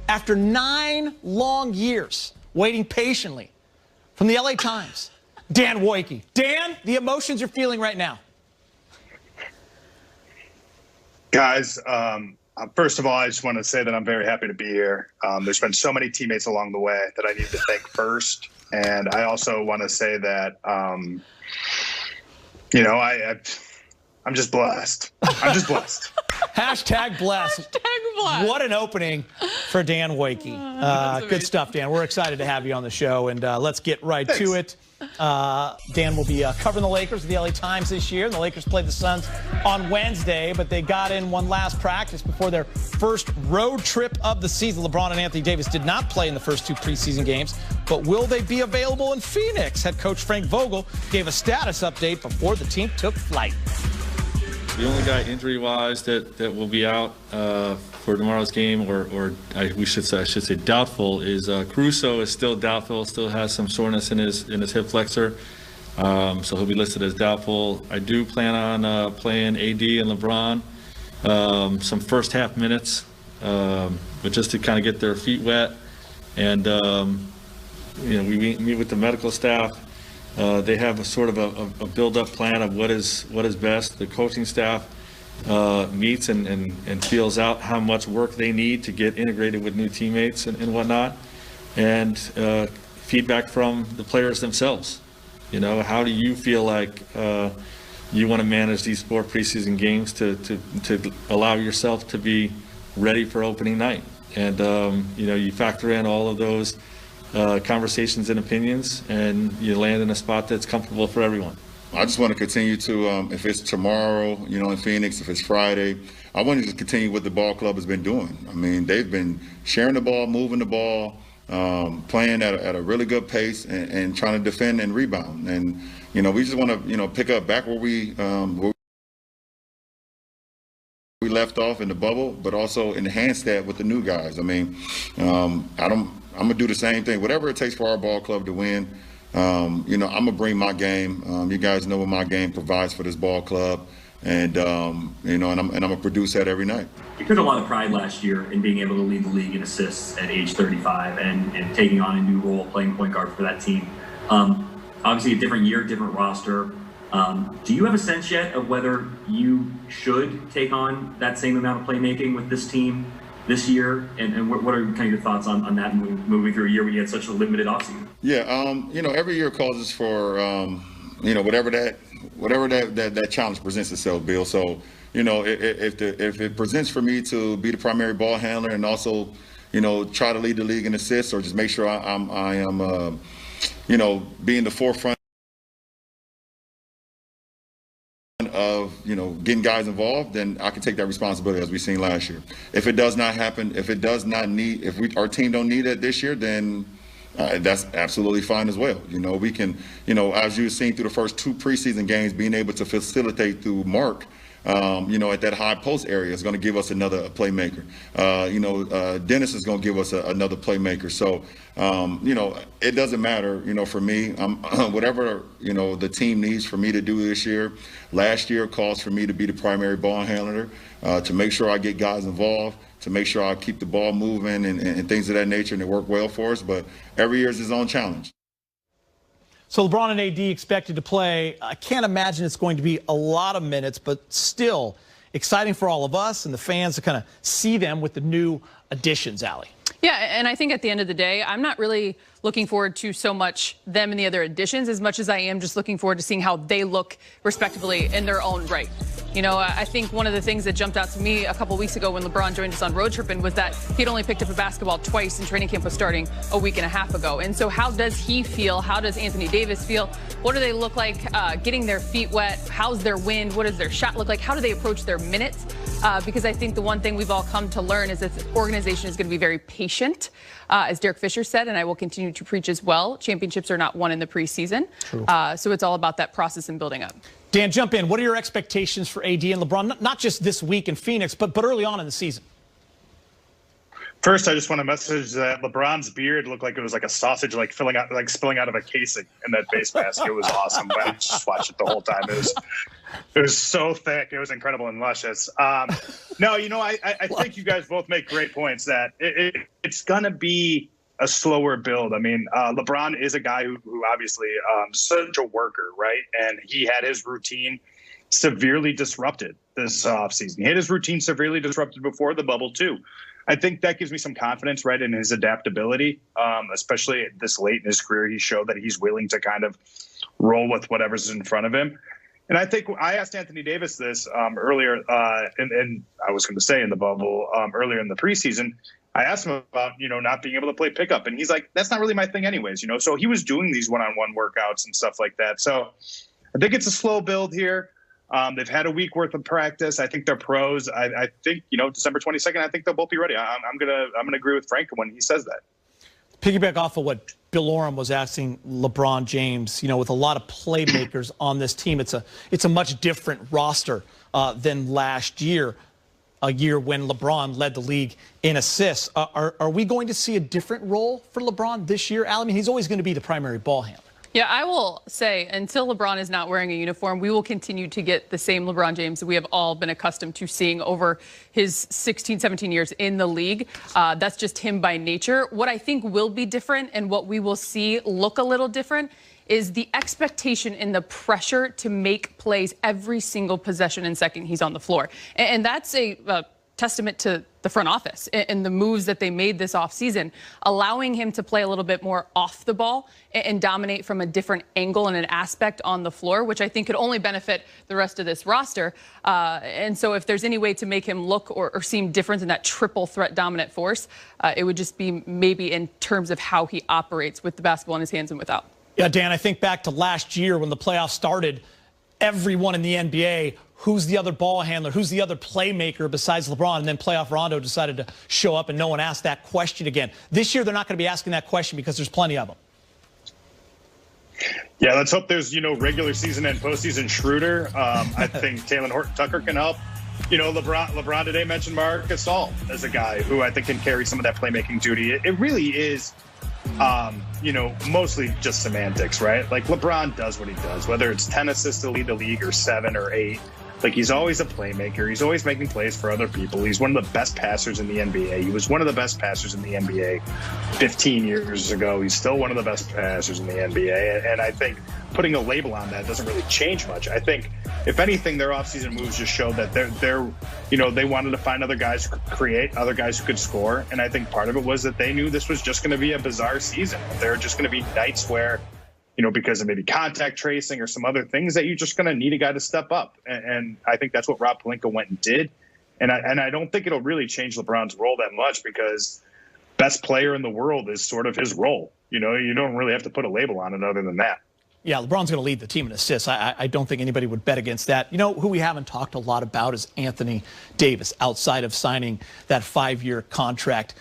after 9 long years waiting patiently from the LA Times, Dan Wojcicki. Dan, the emotions you're feeling right now. Guys, first of all, I just want to say that I'm very happy to be here. There's been so many teammates along the way that I need to thank first. And I also want to say that, you know, I'm just blessed. I'm just blessed. Hashtag blessed. Hashtag blessed. What an opening for Dan Wojcicki. Good stuff, Dan. We're excited to have you on the show, and let's get right to it. Dan will be covering the Lakers with the LA Times this year. The Lakers played the Suns on Wednesday, but they got in one last practice before their first road trip of the season. LeBron and Anthony Davis did not play in the first 2 preseason games, but will they be available in Phoenix? Head coach Frank Vogel gave a status update before the team took flight. The only guy injury-wise that will be out for tomorrow's game, I should say doubtful, is Caruso is still doubtful, still has some soreness in his hip flexor, so he'll be listed as doubtful. I do plan on playing AD and LeBron some first half minutes, but just to kind of get their feet wet, and you know, we meet with the medical staff. They have a sort of a build-up plan of what is best. The coaching staff meets and feels out how much work they need to get integrated with new teammates and whatnot, and feedback from the players themselves. You know, how do you feel like you want to manage these 4 preseason games to allow yourself to be ready for opening night? And you know, you factor in all of those conversations and opinions, and you land in a spot that's comfortable for everyone. I just want to continue to, if it's tomorrow, you know, in Phoenix, if it's Friday, I want to just continue what the ball club has been doing. I mean, they've been sharing the ball, moving the ball, playing at a really good pace, and trying to defend and rebound. And, you know, we just want to, you know, pick up back where we left off in the bubble, but also enhance that with the new guys. I mean, I'm going to do the same thing. Whatever it takes for our ball club to win, you know, I'm going to bring my game. You guys know what my game provides for this ball club. And, you know, and I'm going to produce that every night. You took a lot of pride last year in being able to lead the league in assists at age 35 and taking on a new role, playing point guard for that team. Obviously, a different year, different roster. Do you have a sense yet of whether you should take on that same amount of playmaking with this team this year, and what are kind of your thoughts on that moving through a year when you had such a limited offseason? Yeah, you know, every year causes for, you know, whatever that challenge presents itself, Bill. So, you know, if it presents for me to be the primary ball handler and also, you know, try to lead the league in assists, or just make sure I am, you know, being the forefront of, you know, getting guys involved, then I can take that responsibility, as we've seen last year. If it does not happen, if our team don't need it this year, then that's absolutely fine as well. You know, we can, you know, as you've seen through the first 2 preseason games, being able to facilitate through Mark, you know, at that high post area is going to give us another playmaker. You know, Dennis is going to give us another playmaker. So, you know, it doesn't matter, you know, for me. Whatever, you know, the team needs for me to do this year. Last year calls for me to be the primary ball handler, to make sure I get guys involved, to make sure I keep the ball moving and things of that nature, and it worked well for us. But every year is his own challenge. So LeBron and AD expected to play. I can't imagine it's going to be a lot of minutes, but still exciting for all of us and the fans to kind of see them with the new additions, Allie. Yeah, and I think at the end of the day, I'm not really looking forward to so much them and the other additions as much as I am just looking forward to seeing how they look respectively in their own right. You know, I think one of the things that jumped out to me a couple weeks ago when LeBron joined us on road tripping was that he'd only picked up a basketball twice and training camp was starting a week and a half ago. And so how does he feel? How does Anthony Davis feel? What do they look like getting their feet wet? How's their wind? What does their shot look like? How do they approach their minutes? Because I think the one thing we've all come to learn is that the organization is going to be very patient, as Derek Fisher said, and I will continue to preach as well. Championships are not won in the preseason. So it's all about that process and building up. Dan, jump in. What are your expectations for AD and LeBron, not just this week in Phoenix, but early on in the season? First, I just want to message that LeBron's beard looked like it was like a sausage, like spilling out of a casing in that face mask. It was awesome. I just watched it the whole time. It was so thick. It was incredible and luscious. No, I think you guys both make great points that it's gonna be a slower build. I mean, LeBron is a guy who obviously such a worker, right? And he had his routine severely disrupted this offseason. He had his routine severely disrupted before the bubble too. I think that gives me some confidence, right, in his adaptability, especially this late in his career. He showed that he's willing to kind of roll with whatever's in front of him. And I think I asked Anthony Davis this earlier, and I was going to say in the bubble earlier in the preseason. I asked him about, not being able to play pickup. And he's like, that's not really my thing anyways, So he was doing these one-on-one workouts and stuff like that. So I think it's a slow build here. They've had a week worth of practice. I think they're pros. I think, December 22nd, I think they'll both be ready. I'm gonna agree with Frank when he says that. Piggyback off of what Bill Oram was asking LeBron James, with a lot of playmakers on this team, it's a much different roster than last year, a year when LeBron led the league in assists. Are we going to see a different role for LeBron this year, Al? I mean, he's always going to be the primary ball handler. Yeah, I will say until LeBron is not wearing a uniform, we will continue to get the same LeBron James that we have all been accustomed to seeing over his 16, 17 years in the league. That's just him by nature. What I think will be different and what we will see look a little different is the expectation and the pressure to make plays every single possession and second he's on the floor. And that's a testament to the front office and the moves that they made this offseason, allowing him to play a little bit more off the ball and dominate from a different angle and an aspect on the floor, which I think could only benefit the rest of this roster. And so if there's any way to make him look or seem different in that triple threat dominant force, it would just be maybe in terms of how he operates with the basketball in his hands and without. Yeah, Dan, I think back to last year when the playoffs started, everyone in the NBA, who's the other ball handler, who's the other playmaker besides LeBron, and then playoff Rondo decided to show up and no one asked that question again. This year, they're not going to be asking that question because there's plenty of them. Yeah, let's hope there's, regular season and postseason Schroeder. I think Taylor Horton-Tucker can help. LeBron today mentioned Marc Gasol as a guy who I think can carry some of that playmaking duty. It really is, mostly just semantics, right? Like LeBron does what he does, whether it's 10 assists to lead the league or 7 or 8. Like he's always a playmaker. He's always making plays for other people. He's one of the best passers in the NBA. He was one of the best passers in the NBA 15 years ago. He's still one of the best passers in the NBA. And I think putting a label on that doesn't really change much. I think, if anything, their offseason moves just showed that they wanted to find other guys who could create, other guys who could score. And I think part of it was that they knew this was just going to be a bizarre season. There are just going to be nights where, because of maybe contact tracing or some other things that you're just going to need a guy to step up. And I think that's what Rob Pelinka went and did. And I don't think it'll really change LeBron's role that much because best player in the world is sort of his role. You don't really have to put a label on it other than that. Yeah, LeBron's going to lead the team in assists. I don't think anybody would bet against that. Who we haven't talked a lot about is Anthony Davis, outside of signing that 5-year contract.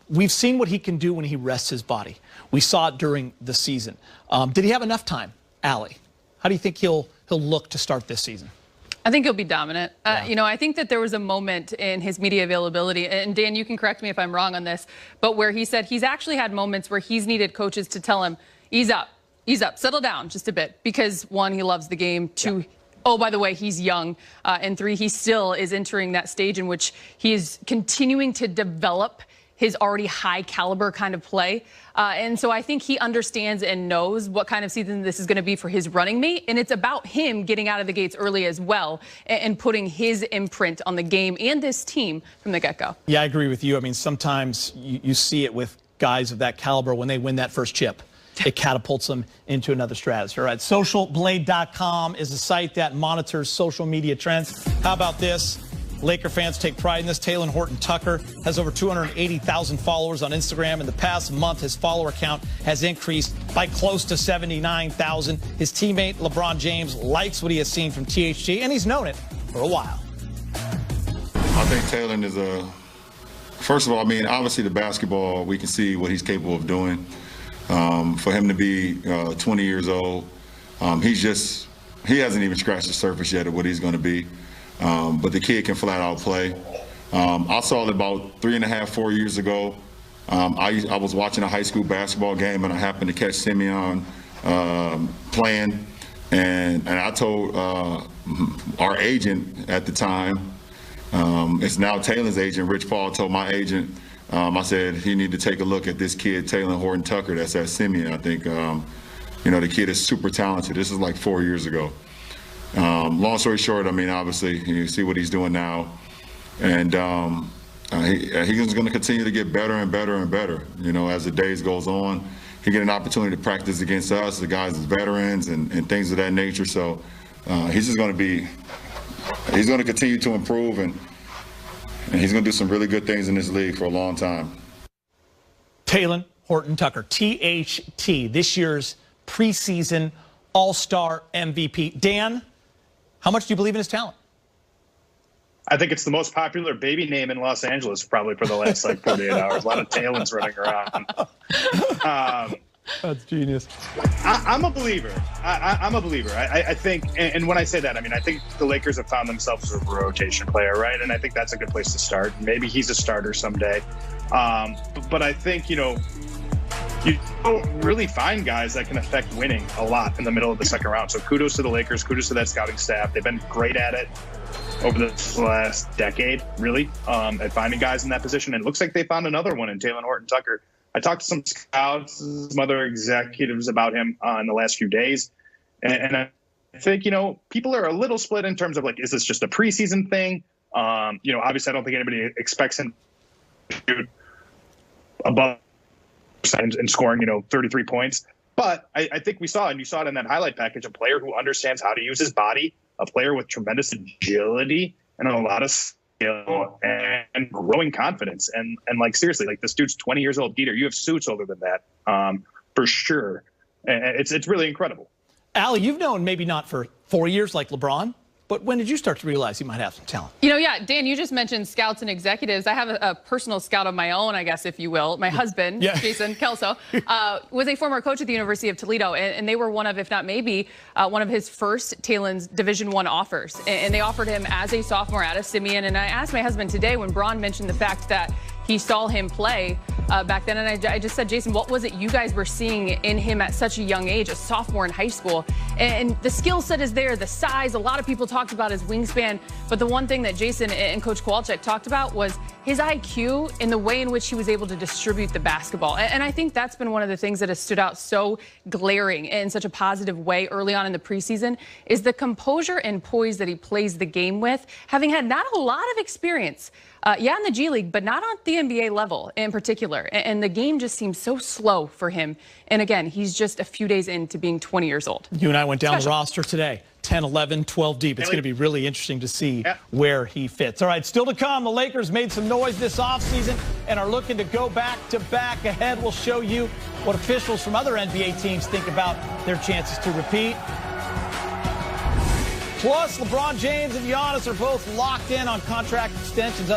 We've seen what he can do when he rests his body. We saw it during the season. Did he have enough time, Allie? How do you think he'll look to start this season? I think he'll be dominant. I think that there was a moment in his media availability, and Dan, you can correct me if I'm wrong on this, but where he said he's actually had moments where he's needed coaches to tell him, ease up, settle down just a bit. Because 1, he loves the game. 2, oh, by the way, he's young. And 3, he still is entering that stage in which he is continuing to develop his already high caliber kind of play. And so I think he understands and knows what kind of season this is going to be for his running mate. And it's about him getting out of the gates early as well and putting his imprint on the game and this team from the get-go. Yeah, I agree with you. I mean, sometimes you see it with guys of that caliber when they win that first chip. It catapults them into another stratosphere. Right? SocialBlade.com is a site that monitors social media trends. How about this? Laker fans take pride in this. Taylor Horton-Tucker has over 280,000 followers on Instagram. In the past month, his follower count has increased by close to 79,000. His teammate, LeBron James, likes what he has seen from THT, and he's known it for a while. I think Taylor is first of all, obviously the basketball, we can see what he's capable of doing. For him to be 20 years old, he hasn't even scratched the surface yet of what he's going to be. But the kid can flat out play. I saw it about 3.5, 4 years ago. I was watching a high school basketball game, and I happened to catch Simeon playing, and I told our agent at the time, it's now Taylor's agent, Rich Paul, told my agent, I said he need to take a look at this kid, Taylor Horton Tucker, that's at Simeon. I think, the kid is super talented. This is like 4 years ago. Long story short, I mean, obviously, you see what he's doing now. And he's going to continue to get better and better and better, as the days goes on. He get an opportunity to practice against us, the guys as veterans and things of that nature. So he's just going to continue to improve, and he's going to do some really good things in this league for a long time. Taylor Horton Tucker, THT, this year's preseason All-Star MVP. Dan, how much do you believe in his talent? I think it's the most popular baby name in Los Angeles probably for the last 48 hours. A lot of Taylors running around. That's genius. I'm a believer. I'm a believer. I think, and when I say that, I mean, I think the Lakers have found themselves a rotation player, right? And I think that's a good place to start. Maybe he's a starter someday. But I think, you don't really find guys that can affect winning a lot in the middle of the second round. So kudos to the Lakers. Kudos to that scouting staff. They've been great at it over the last decade, really, at finding guys in that position. And it looks like they found another one in Taylor Horton Tucker. I talked to some scouts, some other executives about him in the last few days. And I think, people are a little split in terms of, like, is this just a preseason thing? Obviously, I don't think anybody expects him to shoot above and scoring, 33 points. But I think we saw, and you saw it in that highlight package, a player who understands how to use his body, a player with tremendous agility and a lot of skill and growing confidence. And like, seriously, like, this dude's 20 years old. Dieter, you have suits older than that, for sure. And it's really incredible. Allie, you've known maybe not for 4 years like LeBron, but when did you start to realize you might have some talent? Dan, you just mentioned scouts and executives. I have a personal scout of my own, I guess, if you will. My husband, Jason Kelso, was a former coach at the University of Toledo, and they were one of, if not maybe, one of his first Taylor's Division I offers. And they offered him as a sophomore out of Simeon. And I asked my husband today when Braun mentioned the fact that he saw him play back then, and I just said, Jason, what was it you guys were seeing in him at such a young age, a sophomore in high school? And the skill set is there, the size. A lot of people talked about his wingspan, but the one thing that Jason and Coach Kowalczyk talked about was his IQ and the way in which he was able to distribute the basketball. And I think that's been one of the things that has stood out so glaring in such a positive way early on in the preseason is the composure and poise that he plays the game with, having had not a lot of experience in the G League, but not on the NBA level in particular. And the game just seems so slow for him. And again, he's just a few days into being 20 years old. You and I went down the roster today, 10, 11, 12 deep. It's going to be really interesting to see where he fits. All right, still to come, the Lakers made some noise this offseason and are looking to go back-to-back. Ahead, we'll show you what officials from other NBA teams think about their chances to repeat. Plus, LeBron James and Giannis are both locked in on contract extensions.